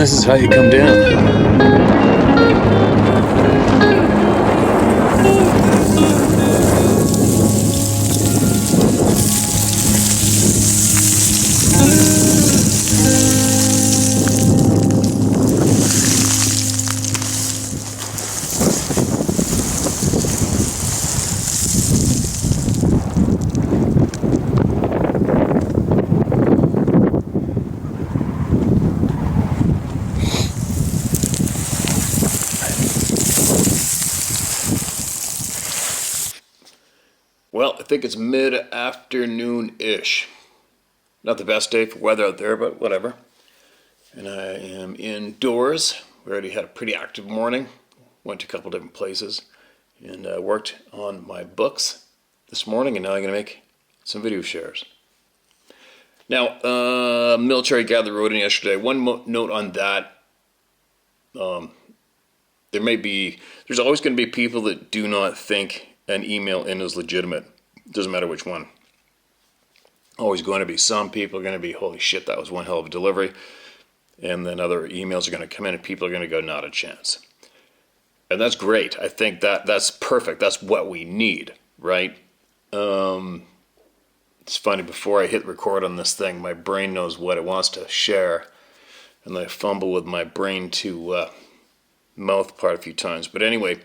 This is how you come down. Well, I think it's mid-afternoon-ish. Not the best day for weather out there, but whatever. And I am indoors. We already had a pretty active morning. Went to a couple different places and worked on my books this morning, and now I'm going to make some video shares. Now, military gathered road in yesterday. One note on that. There's always going to be people that do not think an email in is legitimate. Doesn't matter which one. Always going to be. Some people are going to be, holy shit, that was one hell of a delivery. And then other emails are going to come in and people are going to go, not a chance. And that's great. I think that's perfect. That's what we need, right? It's funny, before I hit record on this thing, my brain knows what it wants to share. And I fumble with my brain to mouth part a few times. But anyway,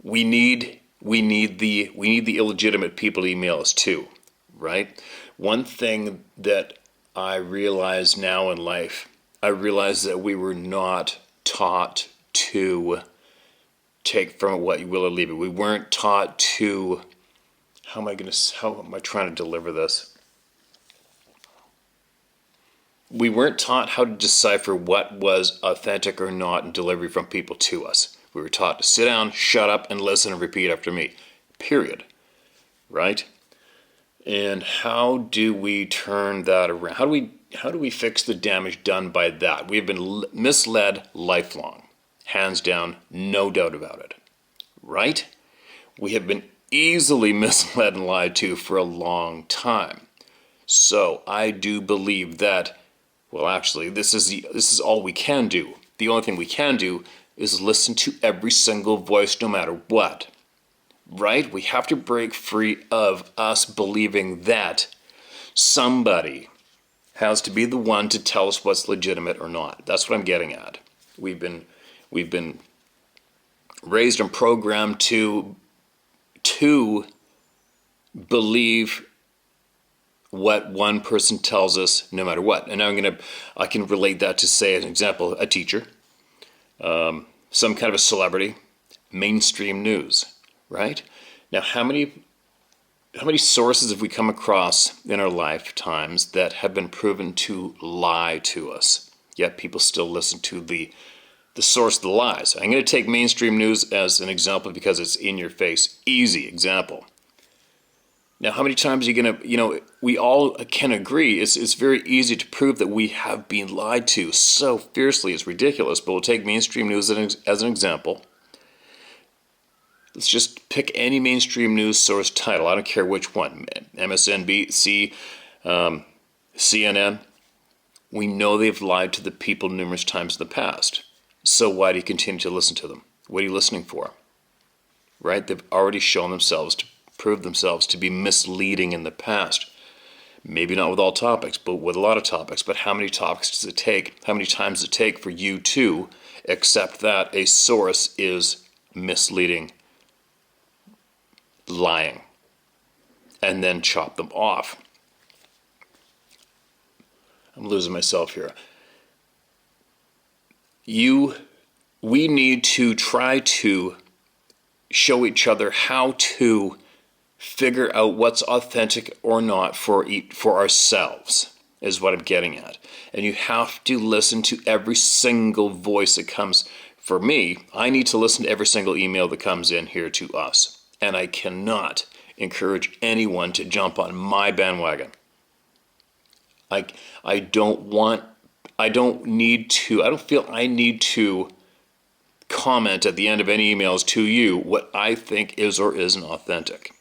we need the illegitimate people to email us too, right? One thing that I realize now in life, I realize that we were not taught to take from it what you will or leave it. We weren't taught to, how am I trying to deliver this? We weren't taught how to decipher what was authentic or not in delivery from people to us. We were taught to sit down, shut up, and listen and repeat after me. Period. Right? And how do we turn that around? How do we fix the damage done by that? We've been misled lifelong. Hands down, no doubt about it. Right? We have been easily misled and lied to for a long time. So I do believe that, well, actually, this is all we can do. The only thing we can do is listen to every single voice no matter what. Right? We have to break free of us believing that somebody has to be the one to tell us what's legitimate or not. That's what I'm getting at. We've been raised and programmed to believe what one person tells us no matter what. And I can relate that to, say, as an example, a teacher, some kind of a celebrity, mainstream news, right? Now, how many sources have we come across in our lifetimes that have been proven to lie to us, yet people still listen to the source of the lies? I'm going to take mainstream news as an example because it's in your face. Easy example. Now, how many times are you going to, we all can agree, it's very easy to prove that we have been lied to so fiercely, it's ridiculous, but we'll take mainstream news as an example. Let's just pick any mainstream news source title, I don't care which one, MSNBC, CNN. We know they've lied to the people numerous times in the past. So why do you continue to listen to them? What are you listening for? Right? They've already shown themselves to prove themselves to be misleading in the past. Maybe not with all topics, but with a lot of topics. But how many topics does it take? How many times does it take for you to accept that a source is misleading, lying, and then chop them off? I'm losing myself here. We need to try to show each other how to figure out what's authentic or not for ourselves, is what I'm getting at. And you have to listen to every single voice that comes. For me, I need to listen to every single email that comes in here to us. And I cannot encourage anyone to jump on my bandwagon. I don't feel I need to comment at the end of any emails to you what I think is or isn't authentic.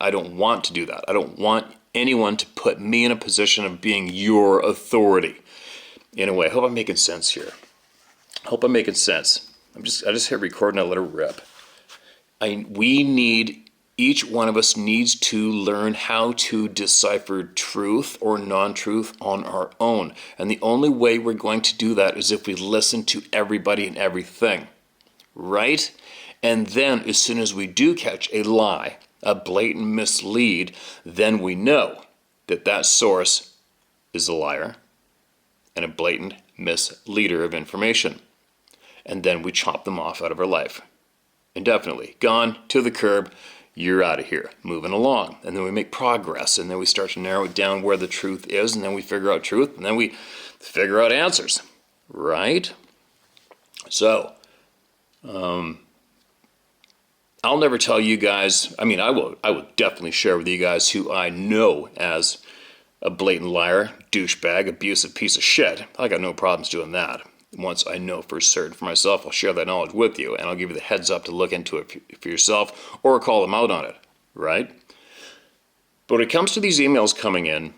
I don't want to do that. I don't want anyone to put me in a position of being your authority. Anyway, I hope I'm making sense here. I hope I'm making sense. I just hit record and I let it rip. Each one of us needs to learn how to decipher truth or non-truth on our own. And the only way we're going to do that is if we listen to everybody and everything, right? And then as soon as we do catch a lie, a blatant mislead, then we know that that source is a liar and a blatant misleader of information. And then we chop them off out of our life. Indefinitely. Gone, to the curb, you're out of here. Moving along. And then we make progress, and then we start to narrow it down where the truth is, and then we figure out truth, and then we figure out answers. Right? So, I'll never tell you guys, I will definitely share with you guys who I know as a blatant liar, douchebag, abusive piece of shit. I got no problems doing that. Once I know for certain for myself, I'll share that knowledge with you, and I'll give you the heads up to look into it for yourself or call them out on it, right? But when it comes to these emails coming in,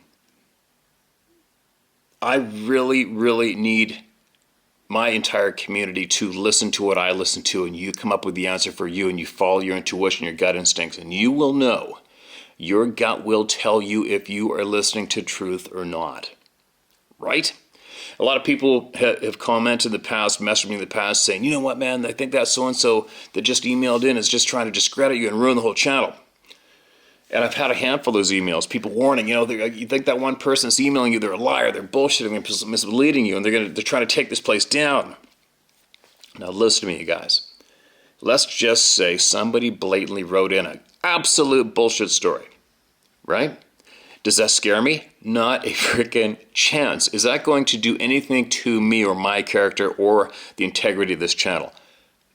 I really, really need my entire community to listen to what I listen to, and you come up with the answer for you, and you follow your intuition, your gut instincts, and you will know. Your gut will tell you if you are listening to truth or not, right? A lot of people have commented in the past, messaged me in the past saying, you know what, man, I think that so-and-so that just emailed in is just trying to discredit you and ruin the whole channel. And I've had a handful of those emails, people warning, you think that one person is emailing you, they're a liar, they're bullshitting and misleading you, and they're trying to take this place down. Now listen to me, you guys. Let's just say somebody blatantly wrote in an absolute bullshit story, right? Does that scare me? Not a freaking chance. Is that going to do anything to me or my character or the integrity of this channel?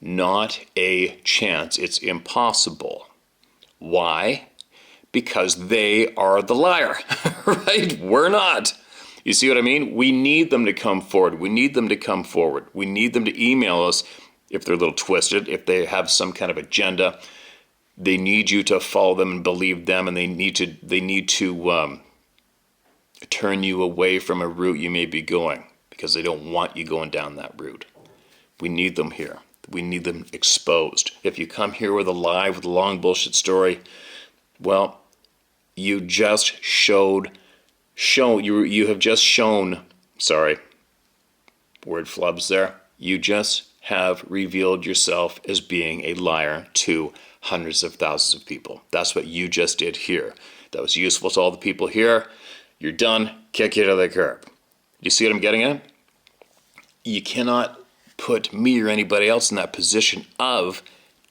Not a chance. It's impossible. Why? Because they are the liar, right? We're not. You see what I mean? We need them to come forward. We need them to come forward. We need them to email us if they're a little twisted, if they have some kind of agenda. They need you to follow them and believe them, and they need to turn you away from a route you may be going because they don't want you going down that route. We need them here. We need them exposed. If you come here with a lie, with a long bullshit story, well, you have just shown, sorry, word flubs there. You just have revealed yourself as being a liar to hundreds of thousands of people. That's what you just did here. That was useful to all the people here. You're done. Kick you to the curb. You see what I'm getting at? You cannot put me or anybody else in that position of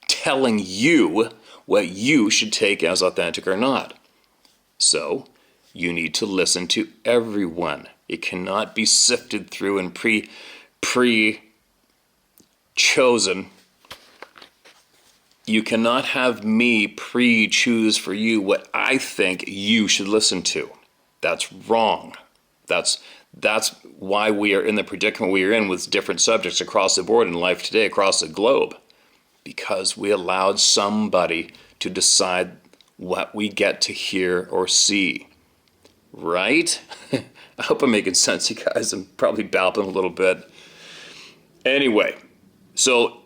telling you what you should take as authentic or not. So you need to listen to everyone. It cannot be sifted through and pre-chosen. You cannot have me pre-choose for you what I think you should listen to. That's wrong. That's why we are in the predicament we are in with different subjects across the board in life today, across the globe. Because we allowed somebody to decide what we get to hear or see. Right? I hope I'm making sense, you guys. I'm probably babbling a little bit. Anyway, so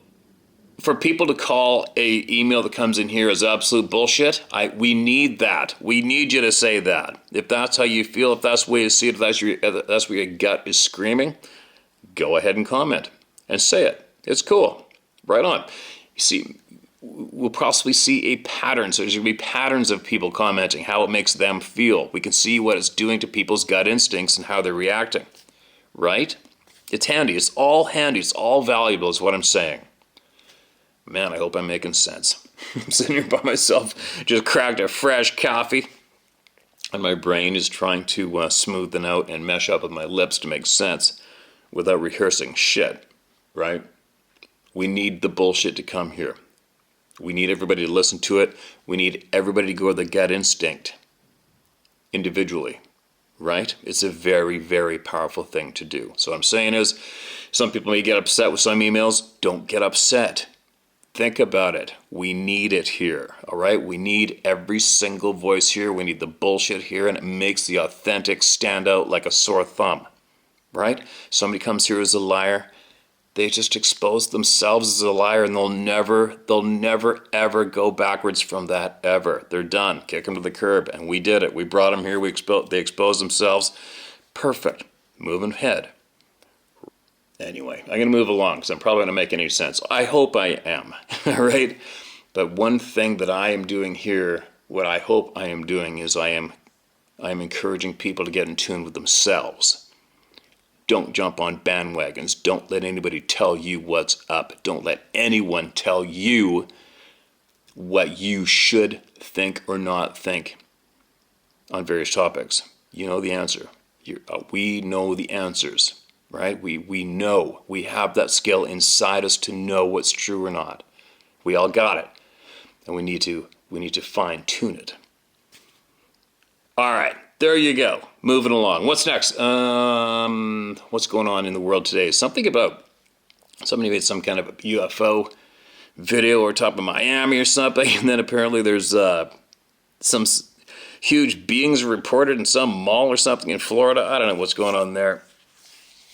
for people to call a email that comes in here as absolute bullshit, we need that. We need you to say that. If that's how you feel, if that's the way you see it, if that's where your gut is screaming, go ahead and comment and say it. It's cool. Right on. You see, we'll possibly see a pattern. So there's going to be patterns of people commenting, how it makes them feel. We can see what it's doing to people's gut instincts and how they're reacting. Right? It's handy. It's all handy. It's all valuable is what I'm saying. Man, I hope I'm making sense. I'm sitting here by myself, just cracked a fresh coffee, and my brain is trying to smoothen out and mesh up with my lips to make sense without rehearsing shit, right? We need the bullshit to come here. We need everybody to listen to it. We need everybody to go with the gut instinct individually, right? It's a very, very powerful thing to do. So what I'm saying is, some people may get upset with some emails. Don't get upset. Think about it. We need it here, all right? We need every single voice here. We need the bullshit here, and it makes the authentic stand out like a sore thumb, right? Somebody comes here as a liar, they just expose themselves as a liar, and they'll never, ever go backwards from that, ever. They're done. Kick them to the curb, and we did it. We brought them here. They exposed themselves. Perfect. Moving ahead. Anyway, I'm going to move along because I'm probably going to make any sense. I hope I am, all right? But one thing that I am doing here, what I hope I am doing is I am encouraging people to get in tune with themselves. Don't jump on bandwagons. Don't let anybody tell you what's up. Don't let anyone tell you what you should think or not think on various topics. You know the answer. We know the answers, right? We know. We have that skill inside us to know what's true or not. We all got it. And we need to fine tune it. All right. There you go. Moving along. What's next? What's going on in the world today? Somebody made some kind of a UFO video or top of Miami or something, and then apparently there's some huge beings reported in some mall or something in Florida. I don't know what's going on there.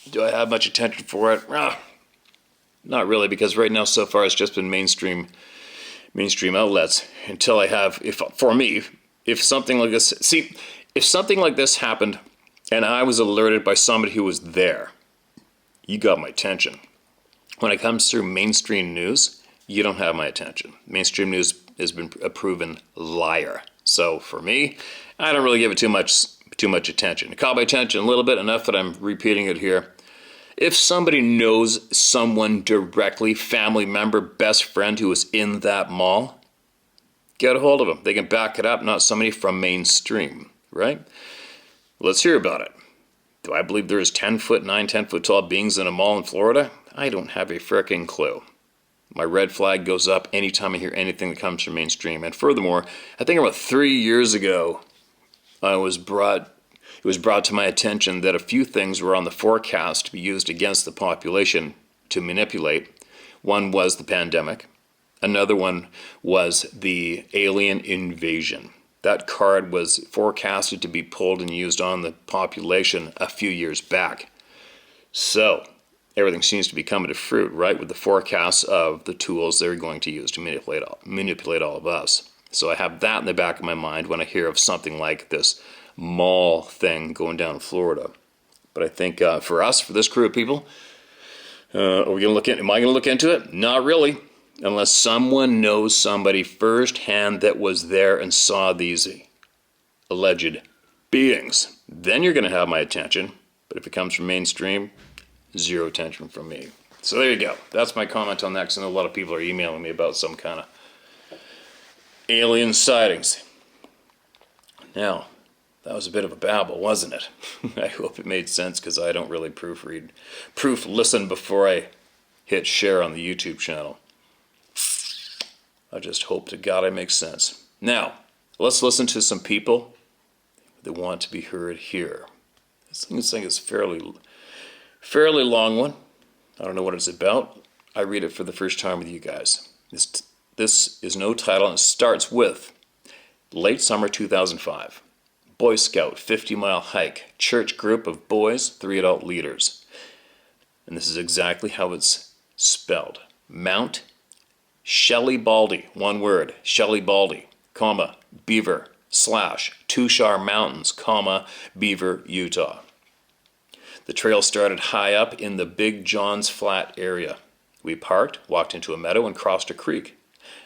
Do I have much attention for it? Not really, because right now so far it's just been mainstream outlets until I have, if something like this, if something like this happened and I was alerted by somebody who was there, you got my attention. When it comes through mainstream news, you don't have my attention. Mainstream news has been a proven liar. So for me, I don't really give it too much attention. It caught my attention a little bit, enough that I'm repeating it here. If somebody knows someone directly, family member, best friend who was in that mall, get a hold of them. They can back it up, not somebody from mainstream. Right? Let's hear about it. Do I believe there is 10-foot 10-foot tall beings in a mall in Florida? I don't have a frickin' clue. My red flag goes up anytime I hear anything that comes from mainstream. And furthermore, I think about 3 years ago, it was brought to my attention that a few things were on the forecast to be used against the population to manipulate. One was the pandemic. Another one was the alien invasion. That card was forecasted to be pulled and used on the population a few years back. So, everything seems to be coming to fruit, right, with the forecasts of the tools they're going to use to manipulate all of us. So I have that in the back of my mind when I hear of something like this mall thing going down in Florida. But I think for this crew of people, am I going to look into it? Not really. Unless someone knows somebody firsthand that was there and saw these alleged beings. Then you're going to have my attention. But if it comes from mainstream, zero attention from me. So there you go. That's my comment on that, because I know a lot of people are emailing me about some kind of alien sightings. Now, that was a bit of a babble, wasn't it? I hope it made sense, because I don't really listen before I hit share on the YouTube channel. I just hope to God it makes sense. Now, let's listen to some people that want to be heard here. This thing is fairly long one. I don't know what it's about. I read it for the first time with you guys. This is no title, and it starts with late summer 2005. Boy Scout 50-mile hike. Church group of boys, 3 adult leaders. And this is exactly how it's spelled. Mount Shelley Baldy, one word, Shelley Baldy, comma, Beaver, / Tushar Mountains, comma, Beaver, Utah. The trail started high up in the Big Johns Flat area. We parked, walked into a meadow, and crossed a creek.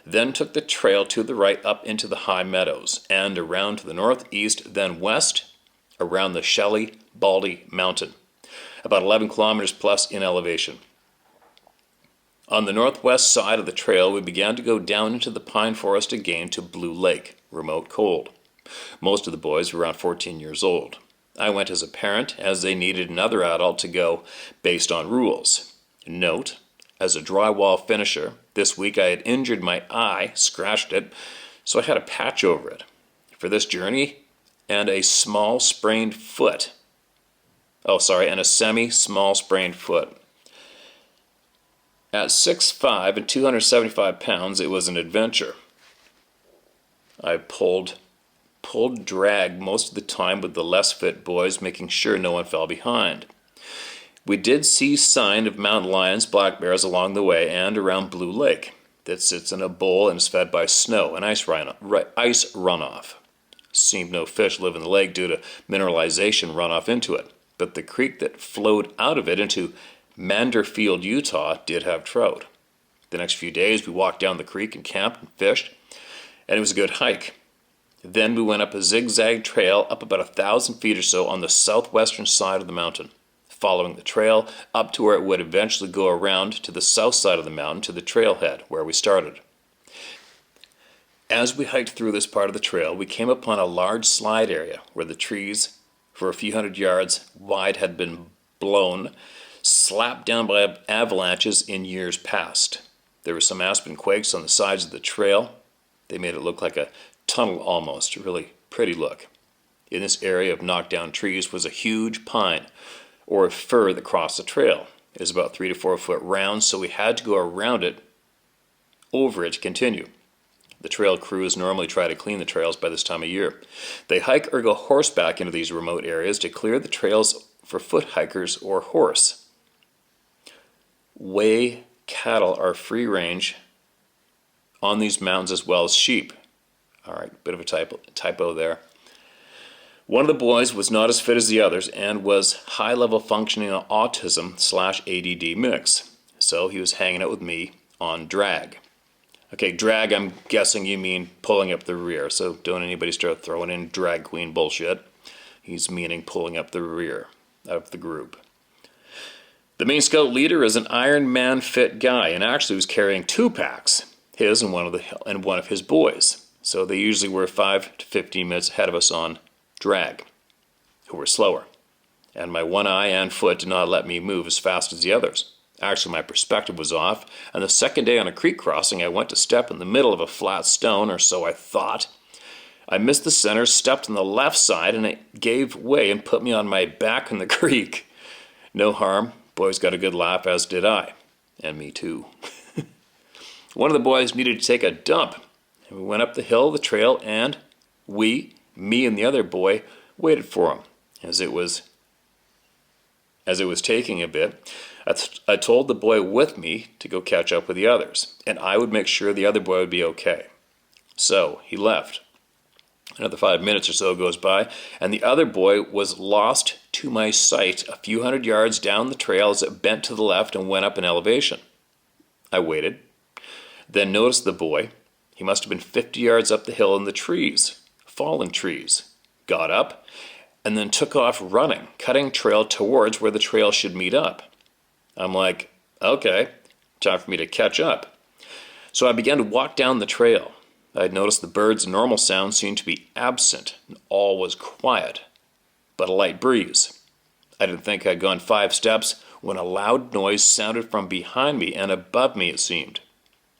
Then took the trail to the right up into the high meadows, and around to the northeast, then west, around the Shelley Baldy Mountain, about 11 kilometers plus in elevation. On the northwest side of the trail, we began to go down into the pine forest again to Blue Lake, remote cold. Most of the boys were around 14 years old. I went as a parent, as they needed another adult to go based on rules. Note, as a drywall finisher, this week I had injured my eye, scratched it, so I had a patch over it. For this journey, and a small sprained foot. And a semi-small sprained foot. At 6'5" and 275 pounds, it was an adventure. I pulled drag most of the time with the less fit boys, making sure no one fell behind. We did see sign of mountain lions, black bears along the way and around Blue Lake that sits in a bowl and is fed by snow and ice runoff. Seemed no fish live in the lake due to mineralization runoff into it, but the creek that flowed out of it into Manderfield, Utah did have trout. The next few days we walked down the creek and camped and fished, and it was a good hike. Then we went up a zigzag trail up about 1,000 feet or so on the southwestern side of the mountain, following the trail up to where it would eventually go around to the south side of the mountain to the trailhead where we started. As we hiked through this part of the trail, we came upon a large slide area where the trees, for a few hundred yards wide, had been blown, slapped down by avalanches in years past. There were some aspen quakes on the sides of the trail. They made it look like a tunnel almost, a really pretty look. In this area of knocked down trees was a huge pine, or a fir that crossed the trail. It was about 3 to 4 foot round, so we had to go around it, over it to continue. The trail crews normally try to clean the trails by this time of year. They hike or go horseback into these remote areas to clear the trails for foot hikers or horse. Way cattle are free range on these mountains as well as sheep. All right, bit of a typo there. One of the boys was not as fit as the others and was high-level functioning autism/ADD mix. So he was hanging out with me on drag. Okay, drag, I'm guessing you mean pulling up the rear. So don't anybody start throwing in drag queen bullshit. He's meaning pulling up the rear of the group. The main scout leader is an Iron Man fit guy and actually was carrying 2 packs, his and one of his boys. So they usually were 5 to 15 minutes ahead of us on drag, who were slower. And my one eye and foot did not let me move as fast as the others. Actually, my perspective was off, and the second day on a creek crossing, I went to step in the middle of a flat stone, or so I thought. I missed the center, stepped on the left side, and it gave way and put me on my back in the creek. No harm. Boys got a good laugh, as did I. And me too. One of the boys needed to take a dump. And we went up the hill, the trail, and me and the other boy, waited for him. As it was taking a bit, I told the boy with me to go catch up with the others, and I would make sure the other boy would be okay. So he left. Another 5 minutes or so goes by, and the other boy was lost to my sight a few hundred yards down the trail as it bent to the left and went up in elevation. I waited, then noticed the boy. He must have been 50 yards up the hill in the trees, fallen trees. Got up, and then took off running, cutting trail towards where the trail should meet up. I'm like, okay, time for me to catch up. So I began to walk down the trail. I'd noticed the birds' normal sounds seemed to be absent, and all was quiet, but a light breeze. I didn't think I'd gone 5 steps when a loud noise sounded from behind me and above me, it seemed.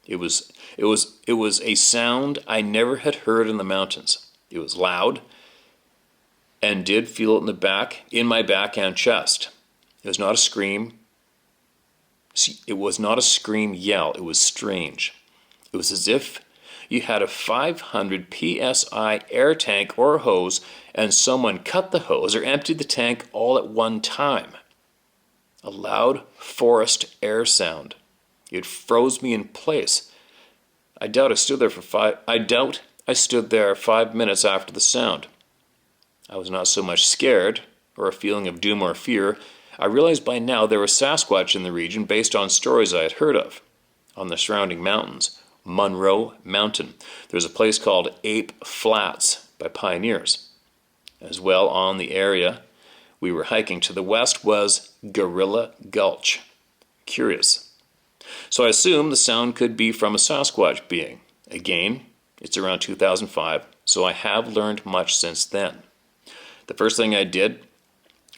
It was a sound I never had heard in the mountains. It was loud, and did feel it in my back and chest. It was not a scream. It was not a scream yell. It was strange. It was as if you had a 500 psi air tank or hose and someone cut the hose or emptied the tank all at one time. A loud forest air sound. It froze me in place. I doubt I stood there 5 minutes after the sound. I was not so much scared, or a feeling of doom or fear. I realized by now there was Sasquatch in the region based on stories I had heard of. On the surrounding mountains, Monroe Mountain, there's a place called Ape Flats by pioneers. As well on the area we were hiking to the west was Gorilla Gulch. Curious. So I assumed the sound could be from a Sasquatch being. Again, it's around 2005, so I have learned much since then. The first thing I did,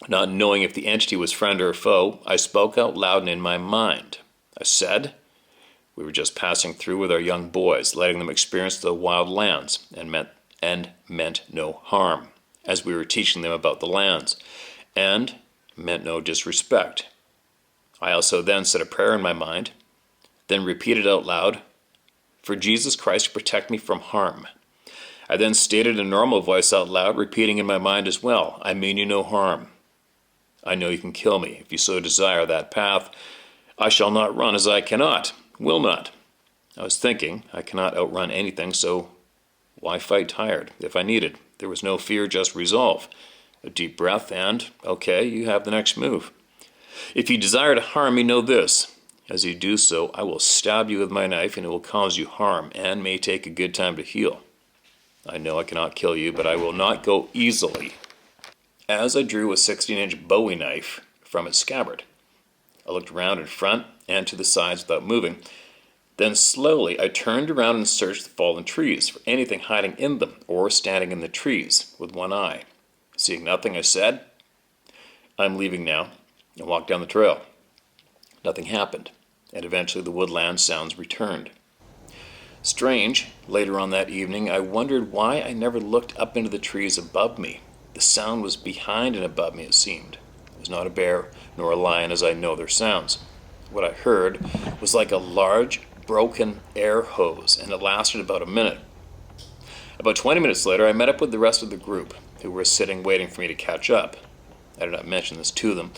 not knowing if the entity was friend or foe, I spoke out loud and in my mind. I said, we were just passing through with our young boys, letting them experience the wild lands, and meant no harm, as we were teaching them about the lands, and meant no disrespect. I also then said a prayer in my mind, then repeated out loud, for Jesus Christ to protect me from harm. I then stated in a normal voice out loud, repeating in my mind as well, I mean you no harm. I know you can kill me. If you so desire that path, I shall not run, as I cannot, will not. I was thinking, I cannot outrun anything, so why fight tired? If I needed, there was no fear, just resolve. A deep breath and, okay, you have the next move. If you desire to harm me, know this. As you do so, I will stab you with my knife, and it will cause you harm, and may take a good time to heal. I know I cannot kill you, but I will not go easily. As I drew a 16-inch Bowie knife from its scabbard, I looked around in front and to the sides without moving. Then slowly I turned around and searched the fallen trees for anything hiding in them or standing in the trees with one eye. Seeing nothing, I said, I'm leaving now, and walked down the trail. Nothing happened, and eventually the woodland sounds returned. Strange, later on that evening, I wondered why I never looked up into the trees above me. The sound was behind and above me, it seemed. It was not a bear nor a lion, as I know their sounds. What I heard was like a large, broken air hose, and it lasted about a minute. About 20 minutes later, I met up with the rest of the group, who were sitting waiting for me to catch up. I did not mention this to them,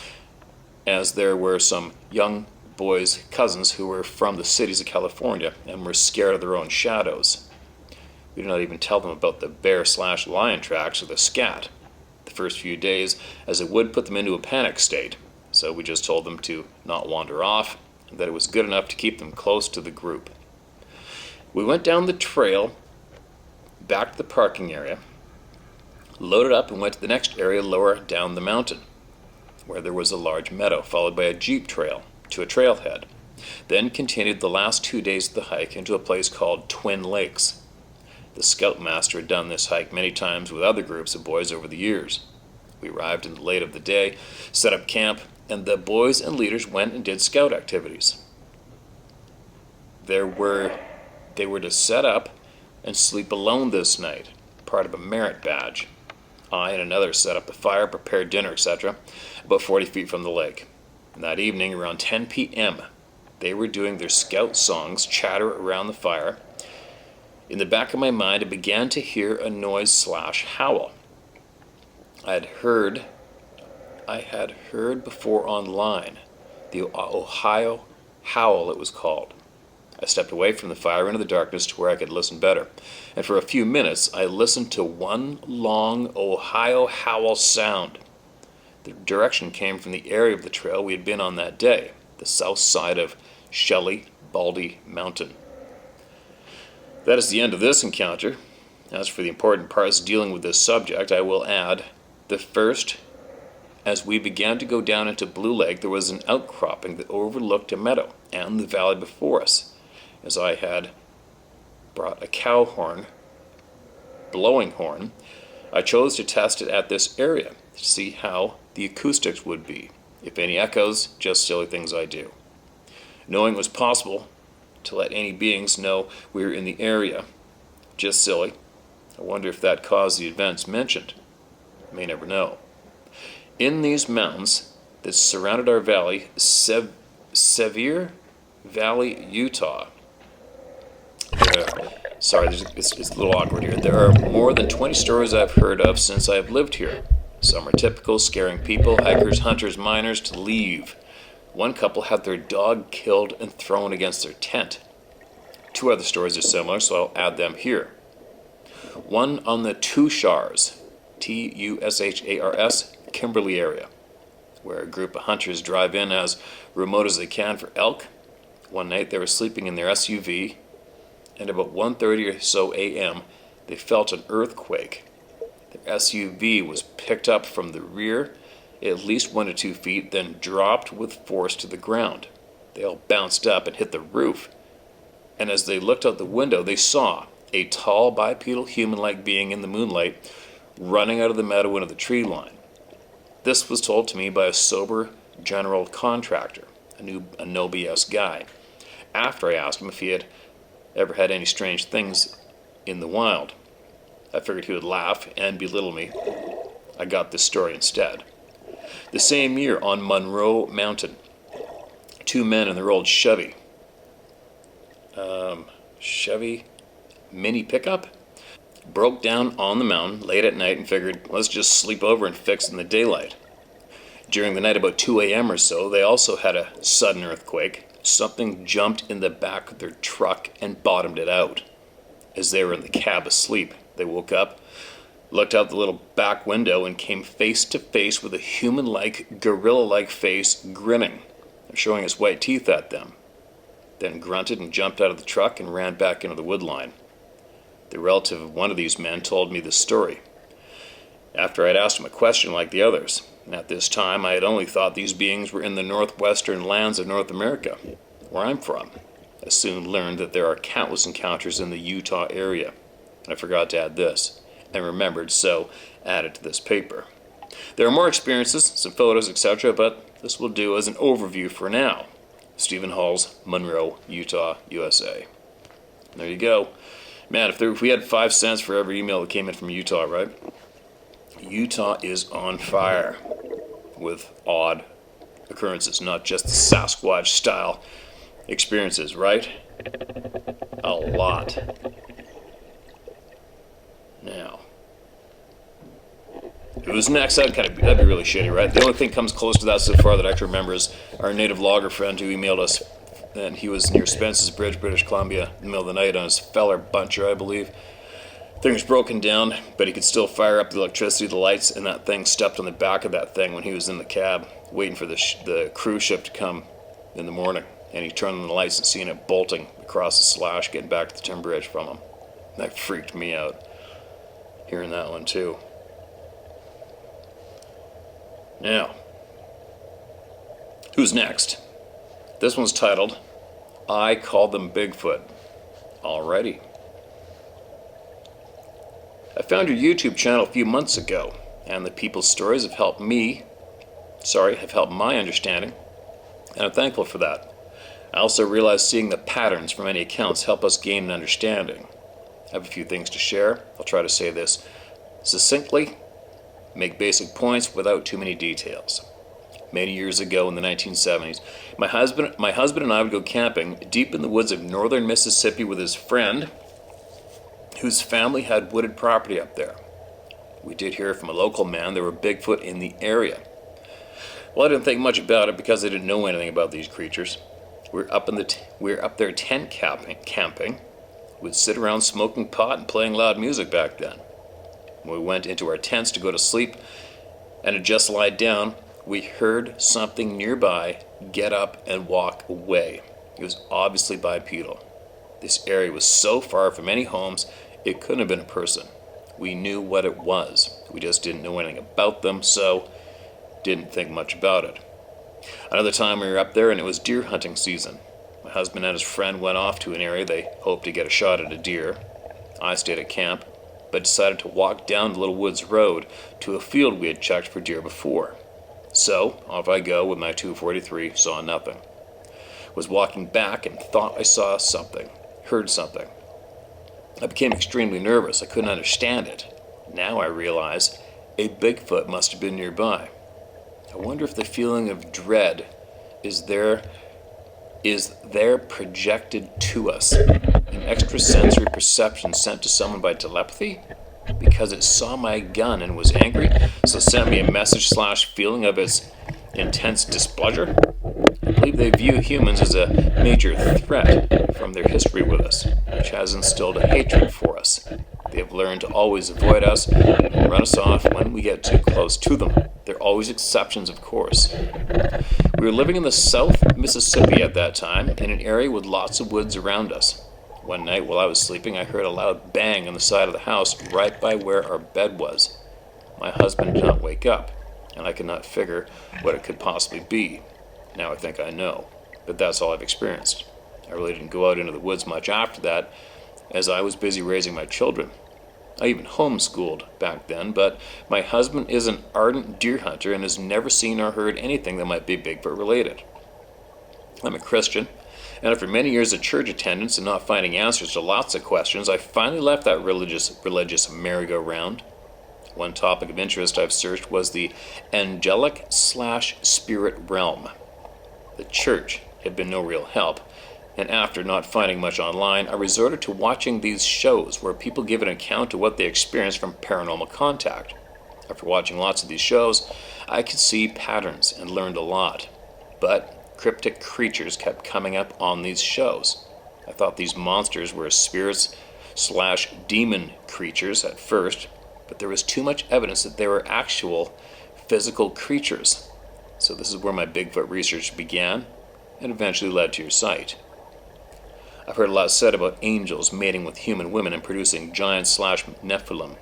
as there were some young boys' cousins who were from the cities of California and were scared of their own shadows. We did not even tell them about the bear/lion tracks or the scat the first few days, as it would put them into a panic state, so we just told them to not wander off, and that it was good enough to keep them close to the group. We went down the trail back to the parking area, loaded up, and went to the next area lower down the mountain, where there was a large meadow, followed by a jeep trail to a trailhead. Then continued the last 2 days of the hike into a place called Twin Lakes. The scoutmaster had done this hike many times with other groups of boys over the years. We arrived in the late of the day, set up camp, and the boys and leaders went and did scout activities. They were to set up and sleep alone this night, part of a merit badge. I and another set up the fire, prepared dinner, etc., about 40 feet from the lake. And that evening, around 10 p.m., they were doing their scout songs, chatter around the fire. In the back of my mind, I began to hear a noise/howl. I had heard before online, the Ohio howl it was called. I stepped away from the fire into the darkness to where I could listen better, and for a few minutes I listened to one long Ohio howl sound. The direction came from the area of the trail we had been on that day, the south side of Shelley Baldy Mountain. That is the end of this encounter. As for the important parts dealing with this subject, I will add, the first, as we began to go down into Blue Lake, there was an outcropping that overlooked a meadow and the valley before us. As I had brought a cow horn, blowing horn, I chose to test it at this area to see how the acoustics would be. If any echoes, just silly things I do. Knowing it was possible to let any beings know we were in the area, just silly. I wonder if that caused the events mentioned. May never know. In these mountains that surrounded our valley, Sevier Valley, Utah. It's a little awkward here. There are more than 20 stories I've heard of since I've lived here. Some are typical, scaring people, hikers, hunters, miners to leave. One couple had their dog killed and thrown against their tent. 2 other stories are similar, so I'll add them here. One on the Tushars, Tushars, Kimberly area, where a group of hunters drive in as remote as they can for elk. One night they were sleeping in their SUV, and about 1:30 or so a.m., they felt an earthquake. Their SUV was picked up from the rear at least 1 to 2 feet, then dropped with force to the ground. They all bounced up and hit the roof, and as they looked out the window, they saw a tall, bipedal, human-like being in the moonlight running out of the meadow into the tree line. This was told to me by a sober general contractor, a no BS guy, after I asked him if he had ever had any strange things in the wild. I figured he would laugh and belittle me. I got this story instead. The same year on Monroe Mountain, 2 men in their old Chevy mini pickup broke down on the mountain late at night and figured, let's just sleep over and fix it in the daylight. During the night about 2 a.m. or so, they also had a sudden earthquake. Something jumped in the back of their truck and bottomed it out. As they were in the cab asleep, they woke up, looked out the little back window, and came face to face with a human-like, gorilla-like face grinning, showing its white teeth at them. Then grunted and jumped out of the truck and ran back into the wood line. The relative of one of these men told me the story, after I'd asked him a question like the others. At this time, I had only thought these beings were in the northwestern lands of North America, where I'm from. I soon learned that there are countless encounters in the Utah area. I forgot to add this, and remembered, so added to this paper. There are more experiences, some photos, etc., but this will do as an overview for now. Stephen Halls, Monroe, Utah, USA. There you go. Man, if we had 5 cents for every email that came in from Utah, right? Utah is on fire with odd occurrences, not just the Sasquatch-style experiences, right? A lot. Now, who's next? That'd be really shitty, right? The only thing comes close to that so far that I can remember is our native logger friend who emailed us, and he was near Spence's Bridge, British Columbia, in the middle of the night on his Feller Buncher, I believe. Thing was broken down, but he could still fire up the electricity, the lights, and that thing stepped on the back of that thing when he was in the cab, waiting for the cruise ship to come in the morning. And he turned on the lights and seen it bolting across the slash, getting back to the timber bridge from him. That freaked me out, hearing that one too. Now, who's next? This one's titled, I Call Them Bigfoot. Alrighty. I found your YouTube channel a few months ago, and the people's stories have helped my understanding, and I'm thankful for that. I also realize seeing the patterns from many accounts help us gain an understanding. I have a few things to share. I'll try to say this succinctly, make basic points without too many details. Many years ago in the 1970s, my husband and I would go camping deep in the woods of northern Mississippi with his friend, whose family had wooded property up there. We did hear from a local man there were Bigfoot in the area. Well, I didn't think much about it because I didn't know anything about these creatures. We were up there tent camping. We'd sit around smoking pot and playing loud music back then. When we went into our tents to go to sleep and had just lied down, we heard something nearby get up and walk away. It was obviously bipedal. This area was so far from any homes, it couldn't have been a person. We knew what it was. We just didn't know anything about them, so didn't think much about it. Another time we were up there and it was deer hunting season. My husband and his friend went off to an area they hoped to get a shot at a deer. I stayed at camp, but decided to walk down the little woods road to a field we had checked for deer before. So, off I go with my 243, saw nothing. Was walking back and thought I saw something, heard something. I became extremely nervous. I couldn't understand it. Now I realize a Bigfoot must have been nearby. I wonder if the feeling of dread is there projected to us, an extrasensory perception sent to someone by telepathy? Because it saw my gun and was angry, so sent me a message / feeling of its intense displeasure? I believe they view humans as a major threat from their history with us, which has instilled a hatred for us. They have learned to always avoid us and run us off when we get too close to them. There are always exceptions, of course. We were living in the South Mississippi at that time, in an area with lots of woods around us. One night while I was sleeping, I heard a loud bang on the side of the house right by where our bed was. My husband did not wake up, and I could not figure what it could possibly be. Now I think I know, but that's all I've experienced. I really didn't go out into the woods much after that, as I was busy raising my children. I even homeschooled back then, but my husband is an ardent deer hunter and has never seen or heard anything that might be Bigfoot related. I'm a Christian, and after many years of church attendance and not finding answers to lots of questions, I finally left that religious merry-go-round. One topic of interest I've searched was the angelic / spirit realm. The church had been no real help, and after not finding much online, I resorted to watching these shows where people give an account of what they experienced from paranormal contact. After watching lots of these shows, I could see patterns and learned a lot. But cryptic creatures kept coming up on these shows. I thought these monsters were spirits slash demon creatures at first, but there was too much evidence that they were actual physical creatures. So this is where my Bigfoot research began and eventually led to your site. I've heard a lot said about angels mating with human women and producing giants slash Nephilim.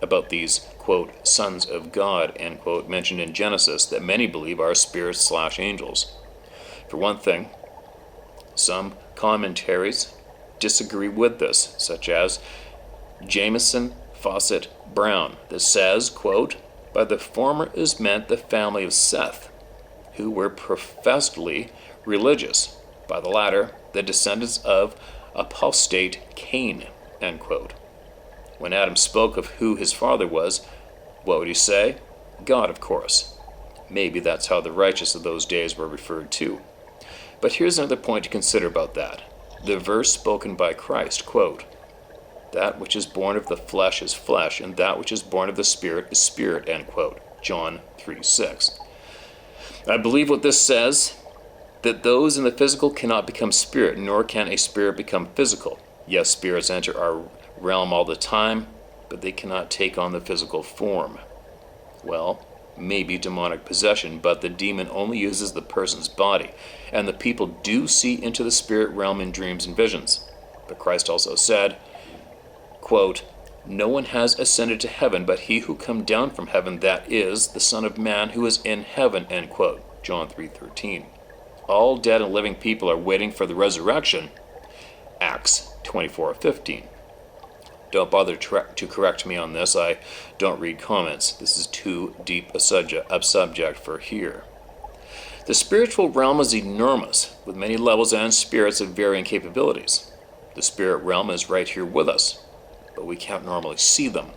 About these, quote, sons of God, end quote, mentioned in Genesis that many believe are spirits slash angels. For one thing, some commentaries disagree with this, such as Jameson Fawcett Brown, that says, quote, by the former is meant the family of Seth, who were professedly religious. By the latter, the descendants of apostate Cain, end quote. When Adam spoke of who his father was, what would he say? God, of course. Maybe that's how the righteous of those days were referred to. But here's another point to consider about that. The verse spoken by Christ, quote, that which is born of the flesh is flesh, and that which is born of the spirit is spirit, end quote. John 3:6. I believe what this says, that those in the physical cannot become spirit, nor can a spirit become physical. Yes, spirits enter our realm all the time, but they cannot take on the physical form. Well, maybe demonic possession, but the demon only uses the person's body, and the people do see into the spirit realm in dreams and visions. But Christ also said, quote, no one has ascended to heaven but he who come down from heaven, that is, the Son of Man who is in heaven, end quote. John 3:13. All dead and living people are waiting for the resurrection. Acts 24:15. Don't bother to correct me on this. I don't read comments. This is too deep a subject for here. The spiritual realm is enormous, with many levels and spirits of varying capabilities. The spirit realm is right here with us, but we can't normally see them.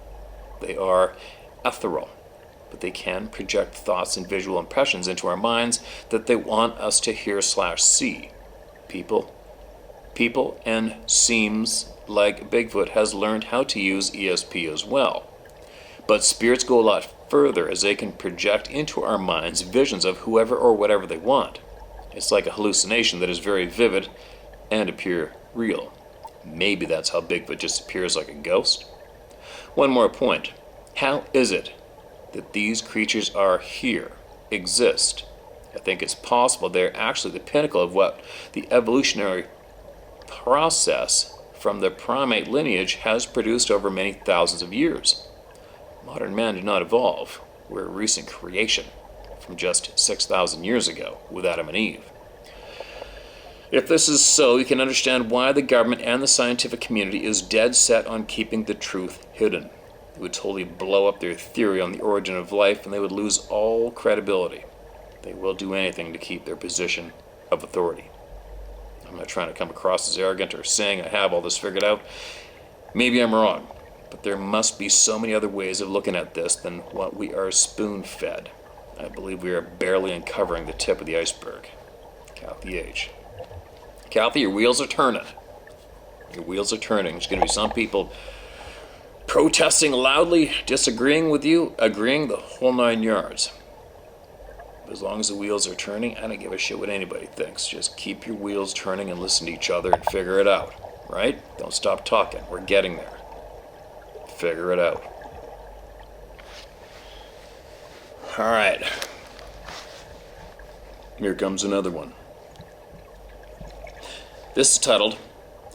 They are ethereal, but they can project thoughts and visual impressions into our minds that they want us to hear slash see. People, and seems like Bigfoot has learned how to use ESP as well. But spirits go a lot further, as they can project into our minds visions of whoever or whatever they want. It's like a hallucination that is very vivid and appear real. Maybe that's how Bigfoot just appears like a ghost. One more point. How is it that these creatures are here, exist? I think it's possible they're actually the pinnacle of what the evolutionary process from the primate lineage has produced over many thousands of years. Modern man did not evolve. We're a recent creation from just 6,000 years ago with Adam and Eve. If this is so, you can understand why the government and the scientific community is dead set on keeping the truth hidden. It would totally blow up their theory on the origin of life, and they would lose all credibility. They will do anything to keep their position of authority. I'm not trying to come across as arrogant or saying I have all this figured out. Maybe I'm wrong, but there must be so many other ways of looking at this than what we are spoon-fed. I believe we are barely uncovering the tip of the iceberg. Kathy H. Kathy, your wheels are turning. Your wheels are turning. There's going to be some people protesting loudly, disagreeing with you, agreeing, the whole 9 yards. As long as the wheels are turning, I don't give a shit what anybody thinks. Just keep your wheels turning and listen to each other and figure it out, right? Don't stop talking. We're getting there. Figure it out. All right. Here comes another one. This is titled,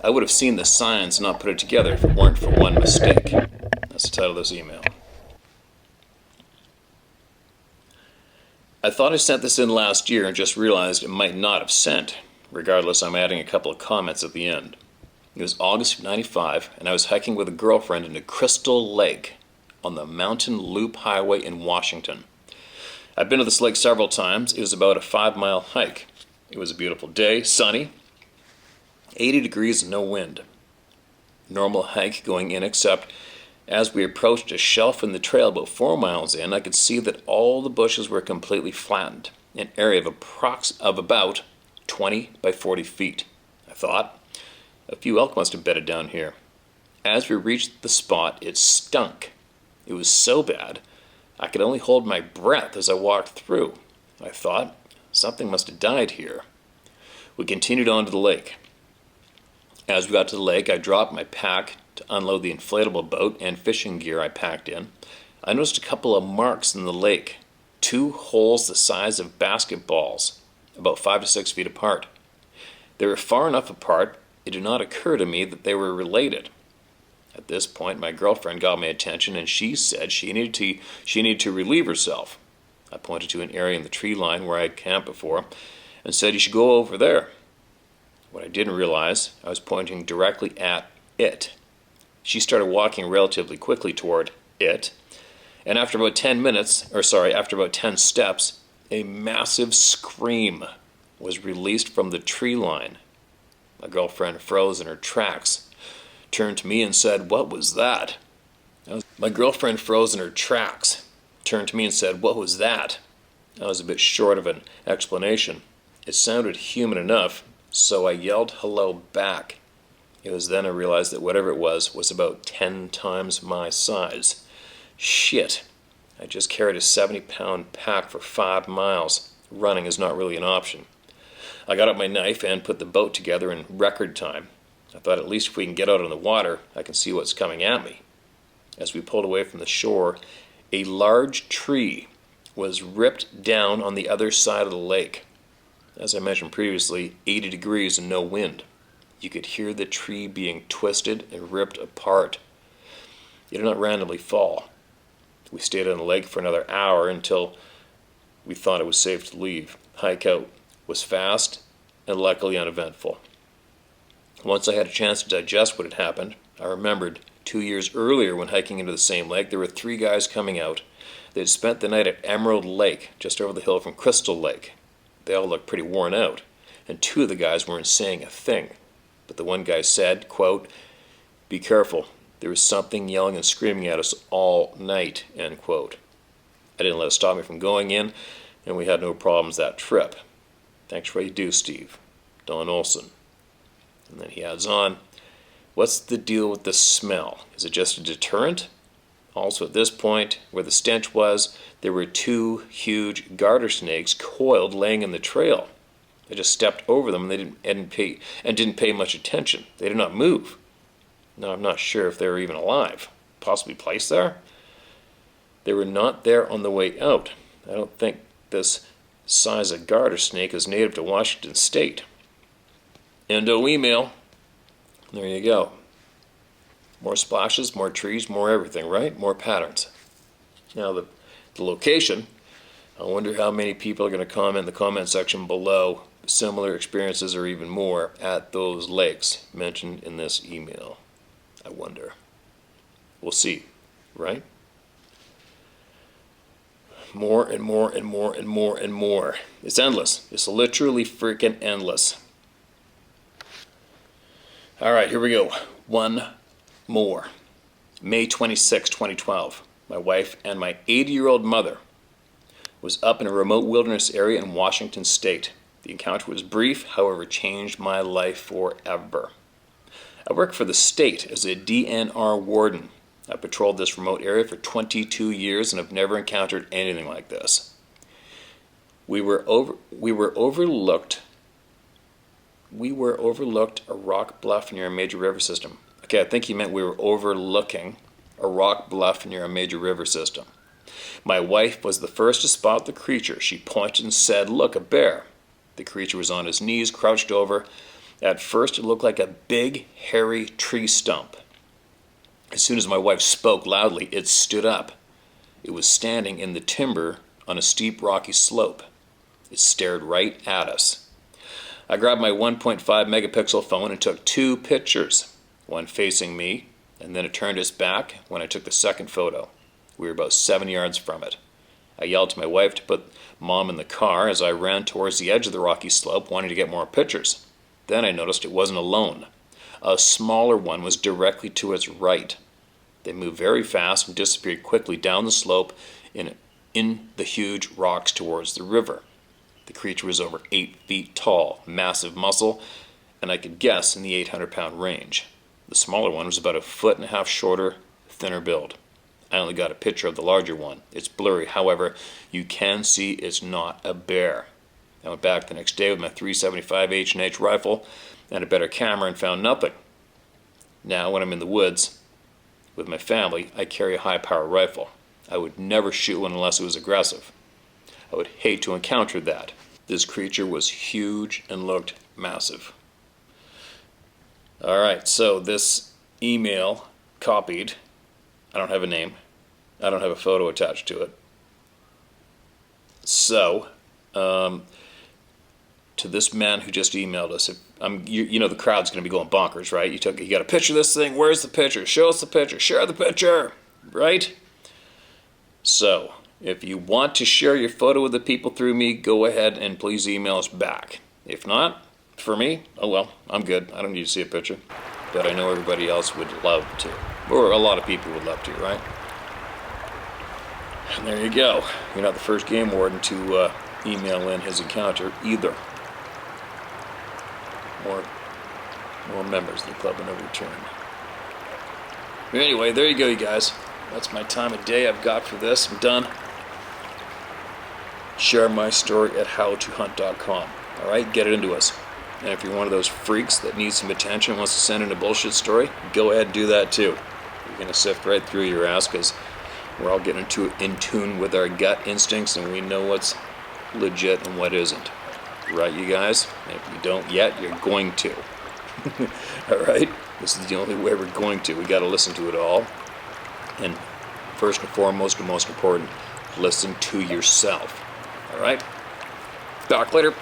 I would have seen the signs and not put it together if it weren't for one mistake. That's the title of this email. I thought I sent this in last year and just realized it might not have sent. Regardless, I'm adding a couple of comments at the end. It was August of '95, and I was hiking with a girlfriend into Crystal Lake on the Mountain Loop Highway in Washington. I've been to this lake several times. It was about a 5-mile hike. It was a beautiful day, sunny, 80 degrees and no wind. Normal hike going in, except as we approached a shelf in the trail about 4 miles in, I could see that all the bushes were completely flattened, an area of about 20 by 40 feet. I thought, a few elk must have bedded down here. As we reached the spot, it stunk. It was so bad, I could only hold my breath as I walked through. I thought, something must have died here. We continued on to the lake. As we got to the lake, I dropped my pack to unload the inflatable boat and fishing gear I packed in. I noticed a couple of marks in the lake, 2 holes the size of basketballs, about 5 to 6 feet apart. They were far enough apart, it did not occur to me that they were related. At this point, my girlfriend got my attention and she said she needed to relieve herself. I pointed to an area in the tree line where I had camped before and said you should go over there. What I didn't realize, I was pointing directly at it. She started walking relatively quickly toward it, and after about 10 steps, a massive scream was released from the tree line. My girlfriend froze in her tracks, turned to me and said, "What was that?" My girlfriend froze in her tracks, turned to me and said, "What was that?" I was a bit short of an explanation. It sounded human enough, so I yelled hello back. It was then I realized that whatever it was about 10 times my size. Shit. I just carried a 70-pound pack for 5 miles. Running is not really an option. I got out my knife and put the boat together in record time. I thought at least if we can get out on the water, I can see what's coming at me. As we pulled away from the shore, a large tree was ripped down on the other side of the lake. As I mentioned previously, 80 degrees and no wind. You could hear the tree being twisted and ripped apart. It did not randomly fall. We stayed on the lake for another hour until we thought it was safe to leave. Hike out was fast and luckily uneventful. Once I had a chance to digest what had happened, I remembered 2 years earlier when hiking into the same lake, there were 3 guys coming out. They had spent the night at Emerald Lake, just over the hill from Crystal Lake. They all looked pretty worn out, and 2 of the guys weren't saying a thing. But the one guy said, quote, "Be careful, there was something yelling and screaming at us all night," end quote. I didn't let it stop me from going in, and we had no problems that trip. Thanks for what you do, Steve. Don Olson. And then he adds on, "What's the deal with the smell? Is it just a deterrent?" Also at this point, where the stench was, there were 2 huge garter snakes coiled laying in the trail. I just stepped over them and didn't pay much attention. They did not move. Now I'm not sure if they were even alive. Possibly placed there? They were not there on the way out. I don't think this size of garter snake is native to Washington State. Endo email. There you go. More splashes, more trees, more everything, right? More patterns. Now the location, I wonder how many people are going to comment in the comment section below similar experiences or even more at those lakes mentioned in this email. I wonder. We'll see, right? More and more and more and more and more. It's endless. It's literally freaking endless. All right, here we go. One more. May 26, 2012. My wife and my 80-year-old mother was up in a remote wilderness area in Washington State. The encounter was brief, however, changed my life forever. I work for the state as a DNR warden. I patrolled this remote area for 22 years and have never encountered anything like this. We were overlooked a rock bluff near a major river system. Okay, I think he meant we were overlooking a rock bluff near a major river system. My wife was the first to spot the creature. She pointed and said, "Look, a bear." The creature was on his knees, crouched over. At first, it looked like a big, hairy tree stump. As soon as my wife spoke loudly, it stood up. It was standing in the timber on a steep, rocky slope. It stared right at us. I grabbed my 1.5 megapixel phone and took 2 pictures, one facing me, and then it turned its back when I took the second photo. We were about 7 yards from it. I yelled to my wife to put Mom in the car as I ran towards the edge of the rocky slope, wanting to get more pictures. Then I noticed it wasn't alone. A smaller one was directly to its right. They moved very fast and disappeared quickly down the slope in the huge rocks towards the river. The creature was over 8 feet tall, massive muscle, and I could guess in the 800-pound range. The smaller one was about 1.5 feet shorter, thinner build. I only got a picture of the larger one. It's blurry. However, you can see it's not a bear. I went back the next day with my .375 H&H rifle and a better camera and found nothing. Now, when I'm in the woods with my family, I carry a high-power rifle. I would never shoot one unless it was aggressive. I would hate to encounter that. This creature was huge and looked massive. Alright, so this email copied. I don't have a name. I don't have a photo attached to it. So, to this man who just emailed us, you know the crowd's going to be going bonkers, right? You got a picture of this thing. Where's the picture? Show us the picture. Share the picture, right? So, if you want to share your photo with the people through me, go ahead and please email us back. If not, for me, oh well, I'm good. I don't need to see a picture. But I know everybody else would love to. Or a lot of people would love to, right? And there you go. You're not the first game warden to email in his encounter either. More members of the club in a return. But anyway, there you go, you guys. That's my time of day I've got for this. I'm done. Share my story at howtohunt.com. Alright, get it into us. And if you're one of those freaks that needs some attention and wants to send in a bullshit story, go ahead and do that too. You're going to sift right through your ass because we're all getting in tune with our gut instincts and we know what's legit and what isn't. Right, you guys? And if you don't yet, you're going to. Alright? This is the only way we're going to. We got to listen to it all. And first and foremost, and most important, listen to yourself. Alright? Talk later.